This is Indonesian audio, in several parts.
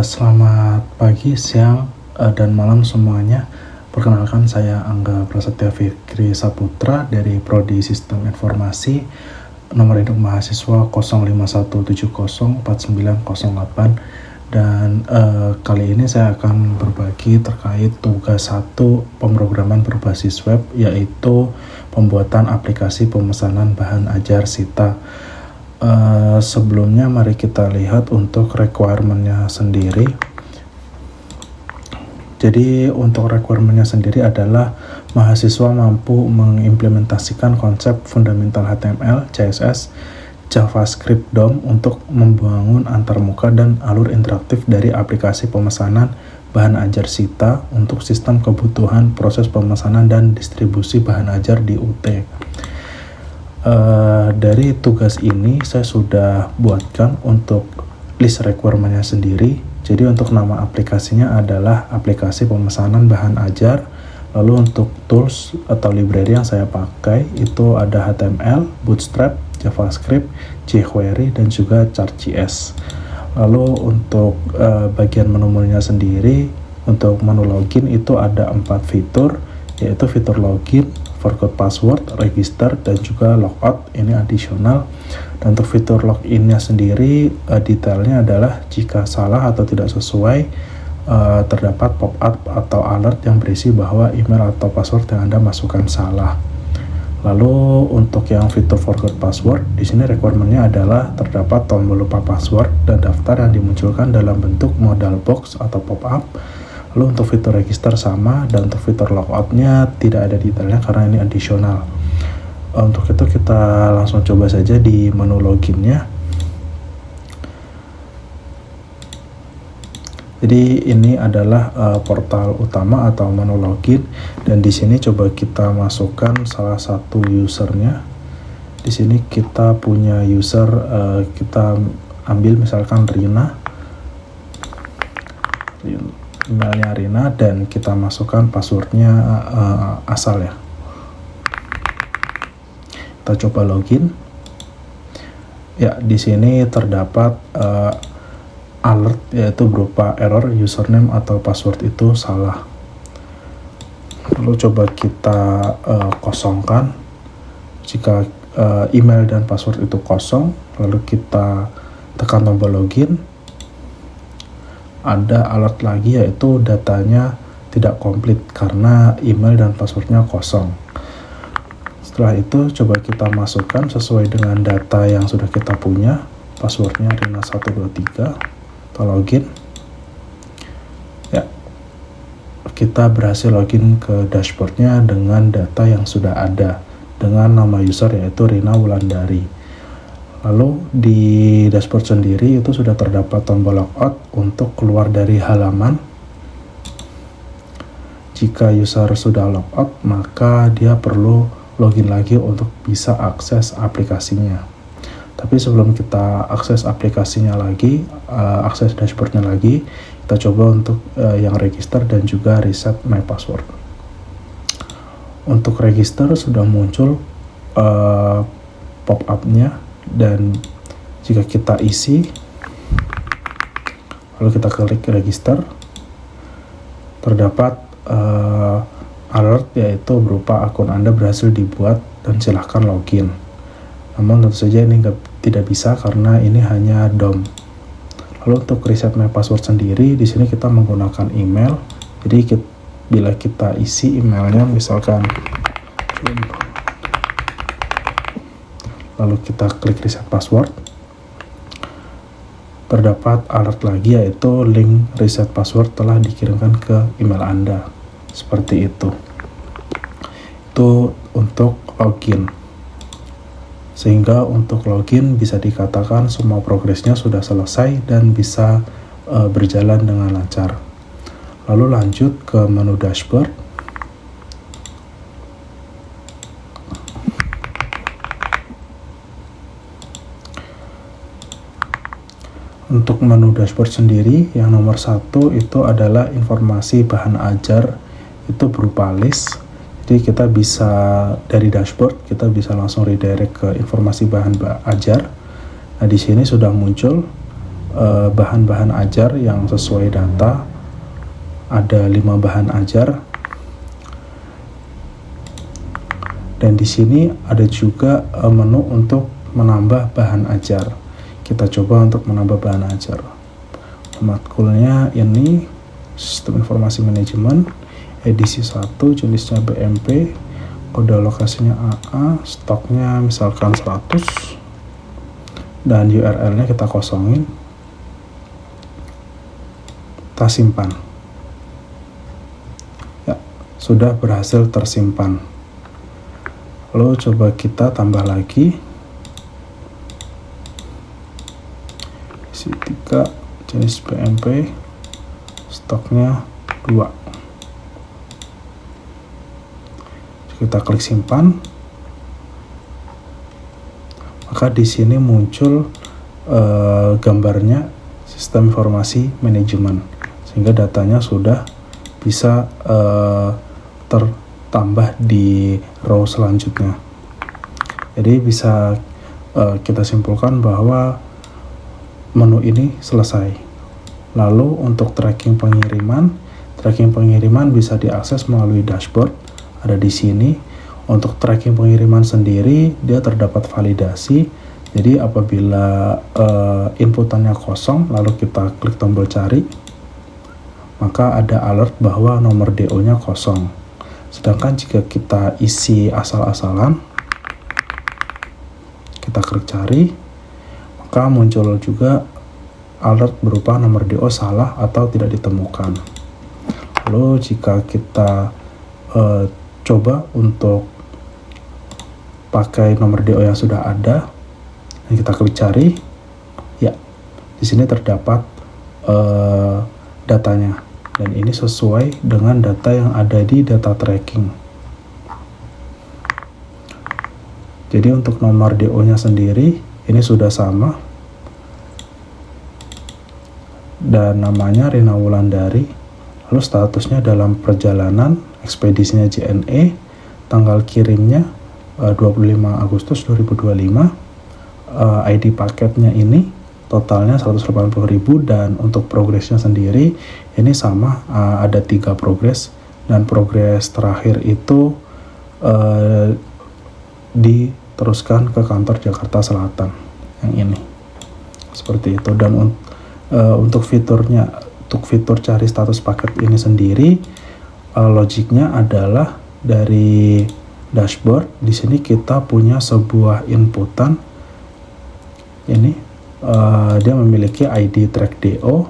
Selamat pagi, siang, dan malam semuanya. Perkenalkan, saya Angga Prasetya Fikri Saputra dari Prodi Sistem Informasi, nomor induk mahasiswa 0517049008. Dan kali ini saya akan berbagi terkait tugas 1 pemrograman berbasis web, yaitu pembuatan aplikasi pemesanan bahan ajar SITA. Sebelumnya mari kita lihat untuk requirement-nya sendiri. Jadi untuk requirement-nya sendiri adalah mahasiswa mampu mengimplementasikan konsep fundamental HTML, CSS, JavaScript, DOM untuk membangun antarmuka dan alur interaktif dari aplikasi pemesanan bahan ajar SITA untuk sistem kebutuhan proses pemesanan dan distribusi bahan ajar di UT. Dari tugas ini saya sudah buatkan untuk list requirement-nya sendiri. Jadi untuk nama aplikasinya adalah aplikasi pemesanan bahan ajar. Lalu untuk tools atau library yang saya pakai itu ada HTML, Bootstrap, JavaScript, jQuery, dan juga Chart.js. Lalu untuk bagian menu-menunya sendiri, untuk menu login itu ada 4 fitur, yaitu fitur login, forgot password, register, dan juga logout. Ini additional. Dan untuk fitur login-nya sendiri, detailnya adalah jika salah atau tidak sesuai, terdapat pop-up atau alert yang berisi bahwa email atau password yang Anda masukkan salah. Lalu untuk yang fitur forgot password, di sini requirement-nya adalah terdapat tombol lupa password dan daftar yang dimunculkan dalam bentuk modal box atau pop-up. Lalu untuk fitur register sama, dan untuk fitur logout-nya tidak ada detailnya karena ini additional. Untuk itu kita langsung coba saja di menu login-nya. Jadi ini adalah portal utama atau menu login, dan di sini coba kita masukkan salah satu usernya. Di sini kita punya user, kita ambil misalkan Rina. Emailnya Rina, dan kita masukkan passwordnya asal ya. Kita coba login. Ya, di sini terdapat alert, yaitu berupa error username atau password itu salah. Lalu coba kita kosongkan. Jika email dan password itu kosong, lalu kita tekan tombol login, ada alert lagi, yaitu datanya tidak komplit karena email dan passwordnya kosong. Setelah itu coba kita masukkan sesuai dengan data yang sudah kita punya. Passwordnya Rina123, kita login. Ya, kita berhasil login ke dashboardnya dengan data yang sudah ada dengan nama user yaitu Rina Wulandari. Lalu di dashboard sendiri itu sudah terdapat tombol logout untuk keluar dari halaman. Jika user sudah logout, maka dia perlu login lagi untuk bisa akses aplikasinya. Tapi sebelum kita akses aplikasinya lagi, akses dashboardnya lagi, kita coba untuk yang register dan juga reset my password. Untuk register sudah muncul pop-up-nya, dan jika kita isi lalu kita klik register, terdapat alert, yaitu berupa akun Anda berhasil dibuat dan silahkan login. Namun tentu saja ini tidak bisa karena ini hanya DOM. Lalu untuk reset my password sendiri, di sini kita menggunakan email. Jadi bila kita isi emailnya misalkan, lalu kita klik reset password, terdapat alert lagi, yaitu link reset password telah dikirimkan ke email Anda. Seperti itu. Itu untuk login. Sehingga untuk login bisa dikatakan semua progresnya sudah selesai dan bisa berjalan dengan lancar. Lalu lanjut ke menu dashboard. Untuk menu dashboard sendiri, yang nomor 1 itu adalah informasi bahan ajar, itu berupa list. Jadi kita bisa dari dashboard, kita bisa langsung redirect ke informasi bahan ajar. Nah, di sini sudah muncul bahan-bahan ajar yang sesuai data. Ada 5 bahan ajar. Dan di sini ada juga menu untuk menambah bahan ajar. Kita coba untuk menambah bahan ajar. Matkulnya ini Sistem Informasi Manajemen, edisi 1, jenisnya BMP, kode alokasinya AA, stoknya misalkan 100, dan URL-nya kita kosongin. Kita simpan. Ya, sudah berhasil tersimpan. Lalu coba kita tambah lagi. Isi 3, jenis BMP, stoknya 2. Kita klik simpan. Maka di sini muncul gambarnya Sistem Informasi Manajemen, sehingga datanya sudah bisa tertambah di row selanjutnya. Jadi bisa kita simpulkan bahwa menu ini selesai. Lalu untuk tracking pengiriman bisa diakses melalui dashboard, ada di sini. Untuk tracking pengiriman sendiri, dia terdapat validasi. Jadi apabila inputannya kosong, lalu kita klik tombol cari, maka ada alert bahwa nomor DO-nya kosong. Sedangkan jika kita isi asal-asalan, kita klik cari, maka muncul juga alert berupa nomor DO salah atau tidak ditemukan. Lalu jika kita coba untuk pakai nomor DO yang sudah ada, dan kita klik cari, ya, di sini terdapat datanya, dan ini sesuai dengan data yang ada di data tracking. Jadi untuk nomor DO-nya sendiri ini sudah sama, dan namanya Rina Wulandari. Lalu statusnya dalam perjalanan, ekspedisinya JNE, tanggal kirimnya 25 Agustus 2025, ID paketnya ini totalnya 180.000, dan untuk progresnya sendiri ini sama, ada 3 progres, dan progres terakhir itu diteruskan ke kantor Jakarta Selatan yang ini, seperti itu. Dan untuk fitur cari status paket ini sendiri, logiknya adalah dari dashboard. Di sini kita punya sebuah inputan. Ini dia memiliki ID track DO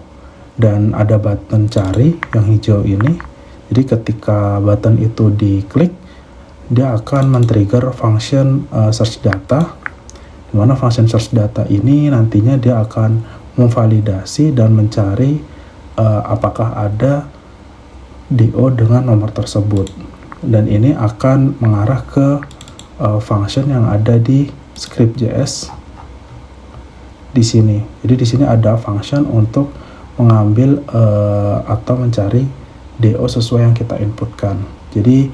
dan ada button cari yang hijau ini. Jadi ketika button itu diklik, dia akan men-trigger function search data, dimana function search data ini nantinya dia akan memvalidasi dan mencari apakah ada DO dengan nomor tersebut, dan ini akan mengarah ke function yang ada di script.js di sini. Jadi di sini ada function untuk mengambil atau mencari DO sesuai yang kita inputkan. Jadi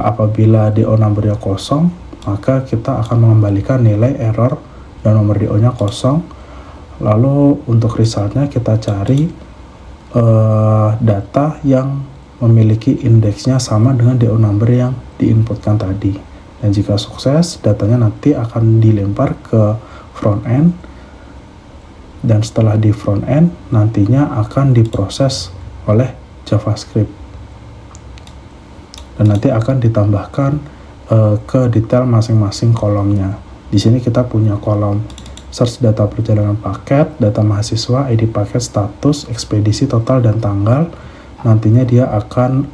apabila DO numbernya kosong, maka kita akan mengembalikan nilai error dan nomor DO-nya kosong. Lalu untuk resultnya kita cari data yang memiliki indeksnya sama dengan DO number yang diinputkan tadi. Dan jika sukses, datanya nanti akan dilempar ke front end, dan setelah di front end nantinya akan diproses oleh JavaScript, dan nanti akan ditambahkan ke detail masing-masing kolomnya. Di sini kita punya kolom search data perjalanan paket, data mahasiswa, ID paket, status, ekspedisi, total, dan tanggal. Nantinya dia akan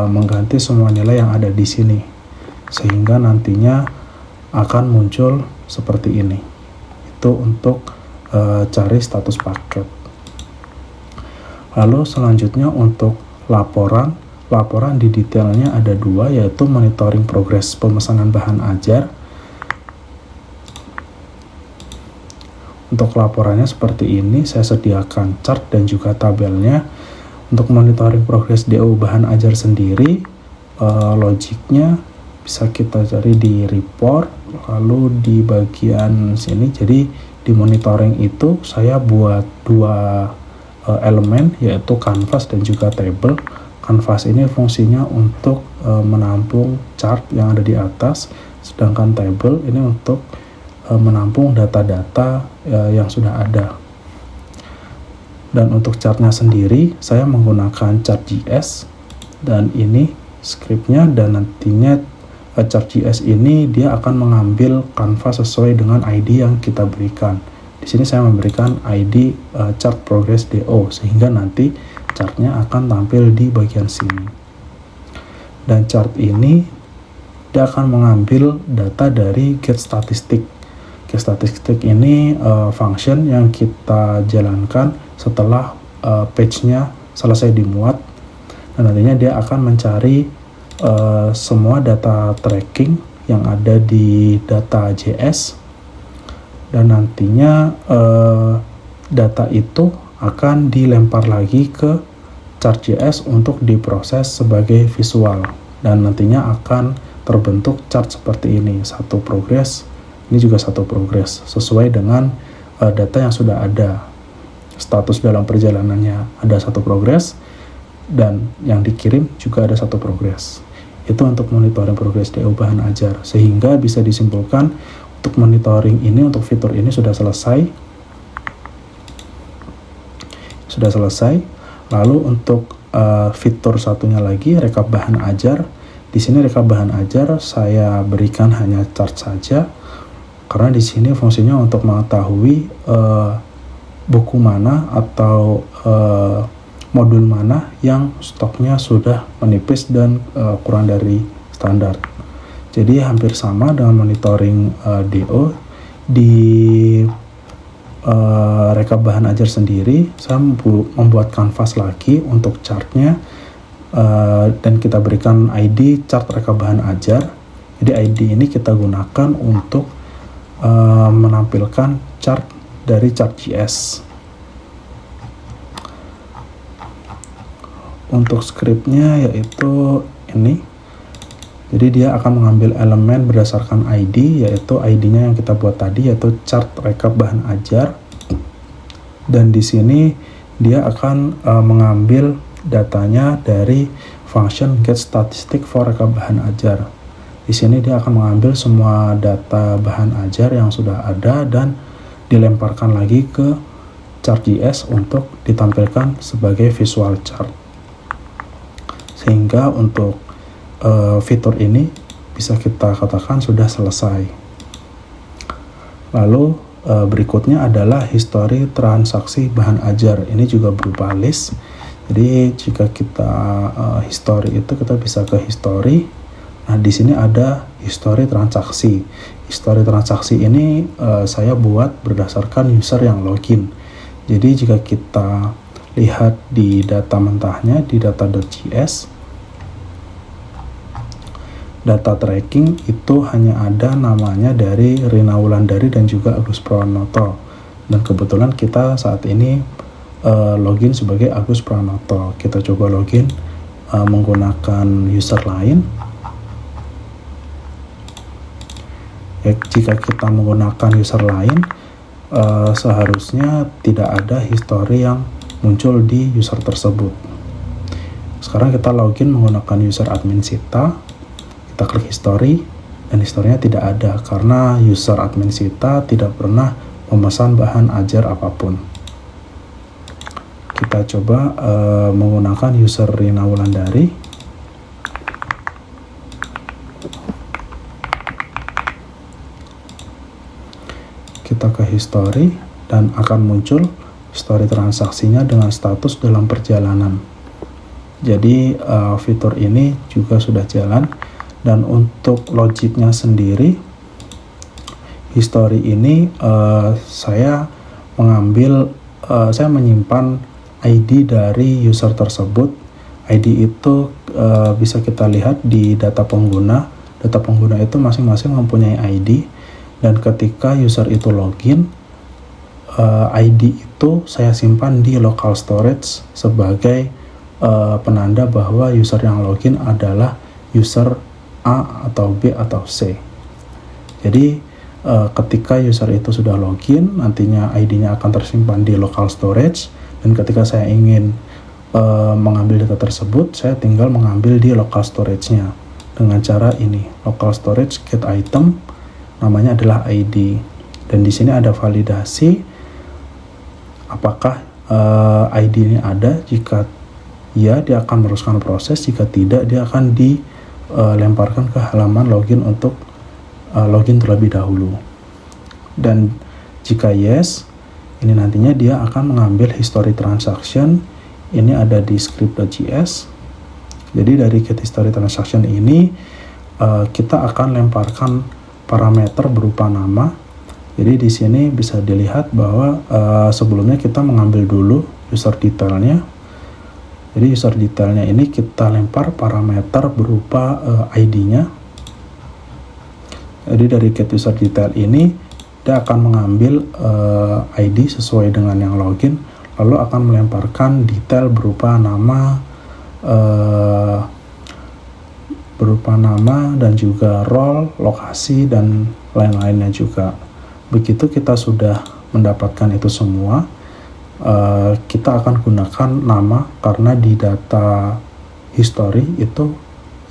mengganti semua nilai yang ada di sini, sehingga nantinya akan muncul seperti ini. Itu untuk cari status paket. Lalu selanjutnya untuk laporan di detailnya ada 2, yaitu monitoring progres pemesanan bahan ajar. Untuk laporannya seperti ini, saya sediakan chart dan juga tabelnya. Untuk monitoring progres DO bahan ajar sendiri, logiknya bisa kita cari di report, lalu di bagian sini. Jadi di monitoring itu saya buat dua elemen, yaitu canvas dan juga table. Canvas ini fungsinya untuk menampung chart yang ada di atas, sedangkan table ini untuk menampung data-data yang sudah ada. Dan untuk chartnya sendiri saya menggunakan chart.js, dan ini scriptnya, dan nantinya chart.js ini dia akan mengambil canvas sesuai dengan ID yang kita berikan. Di sini saya memberikan ID chart progress DO, sehingga nanti chartnya akan tampil di bagian sini. Dan chart ini dia akan mengambil data dari get statistik. Get statistik ini function yang kita jalankan setelah page-nya selesai dimuat, dan nantinya dia akan mencari semua data tracking yang ada di data.js, dan nantinya data itu akan dilempar lagi ke chart.js untuk diproses sebagai visual, dan nantinya akan terbentuk chart seperti ini, satu progress, ini juga satu progress, sesuai dengan data yang sudah ada. Status dalam perjalanannya ada satu progress, dan yang dikirim juga ada satu progress. Itu untuk monitoring progress DO bahan ajar, sehingga bisa disimpulkan untuk monitoring ini, untuk fitur ini sudah selesai. Lalu untuk fitur satunya lagi, rekap bahan ajar. Di sini rekap bahan ajar saya berikan hanya chart saja, karena di sini fungsinya untuk mengetahui buku mana atau modul mana yang stoknya sudah menipis dan kurang dari standar. Jadi hampir sama dengan monitoring DO. Di rekap bahan ajar sendiri, saya membuat canvas lagi untuk chartnya, dan kita berikan ID chart rekap bahan ajar. Jadi ID ini kita gunakan untuk menampilkan chart dari chart.js. Untuk scriptnya yaitu ini, jadi dia akan mengambil elemen berdasarkan ID, yaitu ID-nya yang kita buat tadi, yaitu chart rekap bahan ajar. Dan di sini dia akan mengambil datanya dari function get statistic for rekap bahan ajar. Di sini dia akan mengambil semua data bahan ajar yang sudah ada dan dilemparkan lagi ke chart.js untuk ditampilkan sebagai visual chart. Sehingga untuk fitur ini bisa kita katakan sudah selesai. Lalu berikutnya adalah history transaksi bahan ajar. Ini juga berupa list. Jadi jika kita history itu, kita bisa ke history. Nah, di sini ada history transaksi. History transaksi ini saya buat berdasarkan user yang login. Jadi jika kita lihat di data mentahnya di data.js, data tracking itu hanya ada namanya dari Rina Wulandari dan juga Agus Pranoto, dan kebetulan kita saat ini login sebagai Agus Pranoto. Kita coba login menggunakan user lain. Ya, jika kita menggunakan user lain, seharusnya tidak ada history yang muncul di user tersebut. Sekarang kita login menggunakan user admin Sita. Kita klik history, dan historinya tidak ada karena user admin Sita tidak pernah memesan bahan ajar apapun. Kita coba menggunakan user Rina Wulandari. Kita ke history, dan akan muncul history transaksinya dengan status dalam perjalanan. Jadi fitur ini juga sudah jalan. Dan untuk logiknya sendiri, history ini saya menyimpan ID dari user tersebut. ID itu bisa kita lihat di data pengguna. Data pengguna itu masing-masing mempunyai ID, dan ketika user itu login, ID itu saya simpan di local storage sebagai penanda bahwa user yang login adalah user A atau B atau C. Jadi ketika user itu sudah login, nantinya ID-nya akan tersimpan di local storage, dan ketika saya ingin mengambil data tersebut, saya tinggal mengambil di local storage-nya dengan cara ini, local storage get item, namanya adalah ID, dan di sini ada validasi apakah ID ini ada. Jika ya, dia akan meneruskan proses, jika tidak, dia akan dilemparkan ke halaman login untuk login terlebih dahulu. Dan jika yes, ini nantinya dia akan mengambil history transaction. Ini ada di script.js. Jadi dari get history transaction ini kita akan lemparkan parameter berupa nama. Jadi di sini bisa dilihat bahwa sebelumnya kita mengambil dulu user detailnya. Jadi user detailnya ini kita lempar parameter berupa ID-nya. Jadi dari get user detail ini dia akan mengambil ID sesuai dengan yang login, lalu akan melemparkan detail berupa nama dan juga role, lokasi, dan lain-lainnya juga. Begitu kita sudah mendapatkan itu semua, kita akan gunakan nama karena di data history itu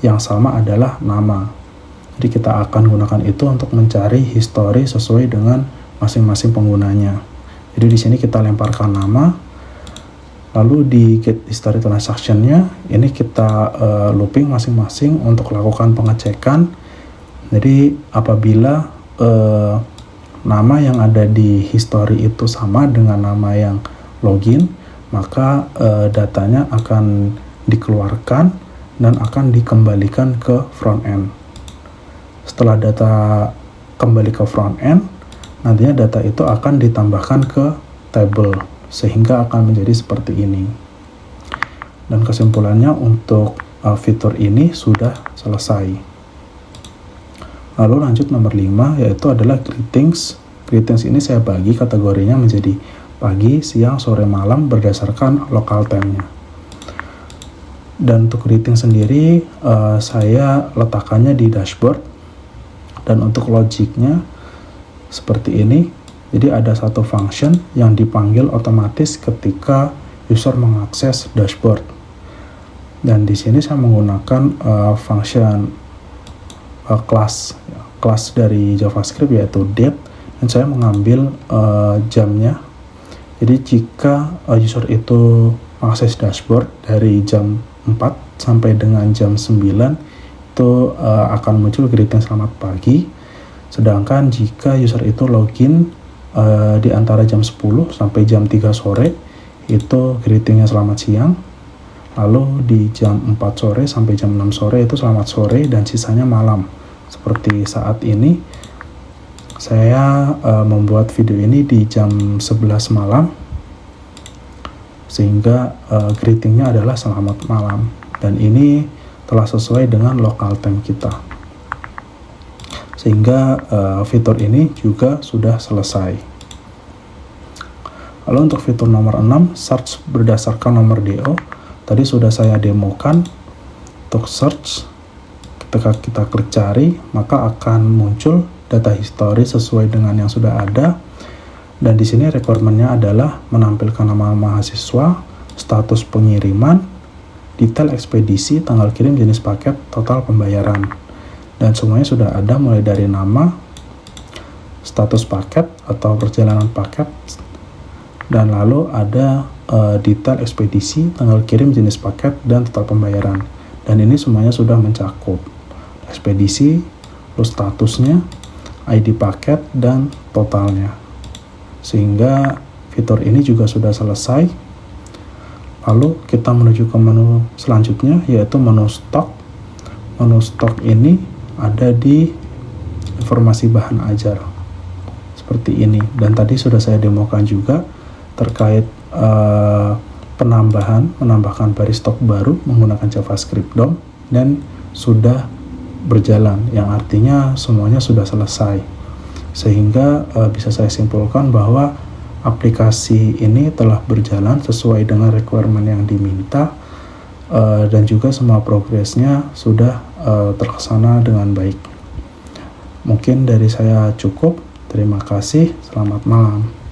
yang sama adalah nama. Jadi kita akan gunakan itu untuk mencari history sesuai dengan masing-masing penggunanya. Jadi di sini kita lemparkan nama, lalu di get history transaction-nya ini kita looping masing-masing untuk lakukan pengecekan. Jadi apabila nama yang ada di history itu sama dengan nama yang login, maka datanya akan dikeluarkan dan akan dikembalikan ke front end. Setelah data kembali ke front end, nantinya data itu akan ditambahkan ke table sehingga akan menjadi seperti ini. Dan kesimpulannya untuk fitur ini sudah selesai. Lalu lanjut nomor 5, yaitu adalah greetings. Greetings ini saya bagi kategorinya menjadi pagi, siang, sore, malam berdasarkan local time-nya. Dan untuk greeting sendiri saya letakkannya di dashboard. Dan untuk logiknya seperti ini. Jadi ada satu function yang dipanggil otomatis ketika user mengakses dashboard. Dan di sini saya menggunakan function kelas dari JavaScript yaitu date, dan saya mengambil jamnya. Jadi jika user itu mengakses dashboard dari jam 4 sampai dengan jam 9, itu akan muncul greeting selamat pagi. Sedangkan jika user itu login di antara jam 10 sampai jam 3 sore, itu greetingnya selamat siang. Lalu di jam 4 sore sampai jam 6 sore itu selamat sore, dan sisanya malam. Seperti saat ini saya membuat video ini di jam 11 malam, sehingga greetingnya adalah selamat malam, dan ini telah sesuai dengan local time kita, sehingga fitur ini juga sudah selesai. Lalu untuk fitur nomor 6, search berdasarkan nomor DO, tadi sudah saya demokan. Untuk search, ketika kita klik cari, maka akan muncul data history sesuai dengan yang sudah ada. Dan di sini requirement-nya adalah menampilkan nama mahasiswa, status pengiriman, detail ekspedisi, tanggal kirim, jenis paket, total pembayaran. Dan semuanya sudah ada, mulai dari nama, status paket atau perjalanan paket, dan lalu ada detail ekspedisi, tanggal kirim, jenis paket, dan total pembayaran. Dan ini semuanya sudah mencakup ekspedisi, terus statusnya, ID paket, dan totalnya. Sehingga fitur ini juga sudah selesai. Lalu kita menuju ke menu selanjutnya, yaitu menu stok. Menu stok ini ada di informasi bahan ajar seperti ini, dan tadi sudah saya demokan juga terkait menambahkan baris stok baru menggunakan JavaScript DOM, dan sudah berjalan, yang artinya semuanya sudah selesai. Sehingga bisa saya simpulkan bahwa aplikasi ini telah berjalan sesuai dengan requirement yang diminta, dan juga semua progresnya sudah terlaksana dengan baik. Mungkin dari saya cukup. Terima kasih, selamat malam.